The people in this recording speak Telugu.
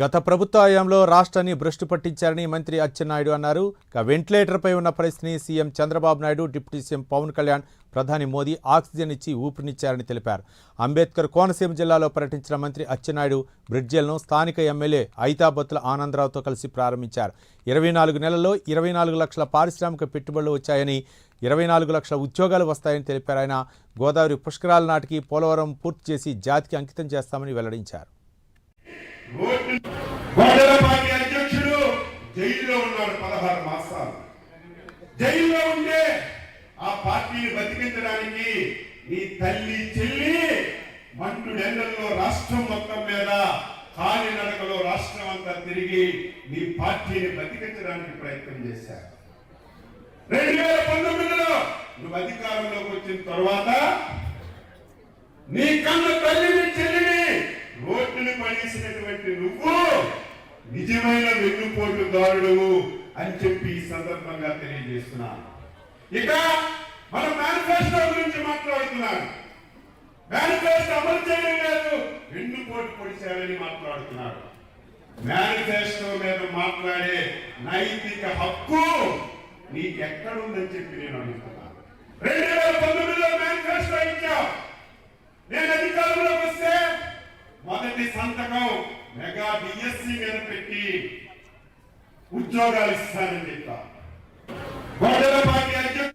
గత ప్రభుత్వ హయాంలో రాష్ట్రాన్ని భ్రష్టు పట్టించారని మంత్రి అచ్చెన్నాయుడు అన్నారు. వెంటిలేటర్పై ఉన్న పరిస్థితిని CM Chandrababu Naidu, deputy CM Pawan Kalyan, ప్రధాని మోదీ ఆక్సిజన్ ఇచ్చి ఊపిరినిచ్చారని తెలిపారు. అంబేద్కర్ కోనసీమ జిల్లాలో పర్యటించిన మంత్రి అచ్చెన్నాయుడు బ్రిడ్జిలను స్థానిక ఎమ్మెల్యే ఐతాబత్తుల ఆనందరావుతో కలిసి ప్రారంభించారు. 24 నెలల్లో 24 లక్షల పారిశ్రామిక పెట్టుబడులు వచ్చాయని, 24 లక్షల ఉద్యోగాలు వస్తాయని తెలిపారు. ఆయన గోదావరి పుష్కరాల నాటికి పోలవరం పూర్తి చేసి జాతికి అంకితం చేస్తామని వెల్లడించారు. పార్టీ అధ్యక్షుడు జైల్లో ఉన్నాడు 16 మాసాలు. జైల్లో ఉండే ఆ పార్టీని బతికించడానికి నీ తల్లి చెల్లి మండుడెండల్లో రాష్ట్రం మొత్తం మీద కాలినడకలో రాష్ట్రం అంతా తిరిగి నీ పార్టీని బతికించడానికి ప్రయత్నం చేశారు. 2019లో నువ్వు అధికారంలోకి వచ్చిన తర్వాత నీ కన్న తల్లిని చెల్లిని రోడ్డును పడేసినటువంటి నువ్వు నిజమైన వెన్నుపోటుదారుడు అని చెప్పి ఈ సందర్భంగా తెలియజేస్తున్నాను. ఇక మన మేనిఫెస్టో గురించి మాట్లాడుతున్నాను. మేనిఫెస్టో అమలు చేయడం లేదు, వెన్నుపోటు పొడిచారని మాట్లాడుతున్నారు. మేనిఫెస్టో మీద మాట్లాడే నైతిక హక్కు నీకెక్కడుందని చెప్పి నేను అడుగుతున్నాను. 2019లో మేనిఫెస్టో ఇచ్చావు. నేను అధికారంలోకి వస్తే మొదటి సంతకం మెగా డిఎస్సి మీద పెట్టి ఉద్యోగాలు ఇస్తానని చెప్పారు. పార్టీ అధ్యక్షుడు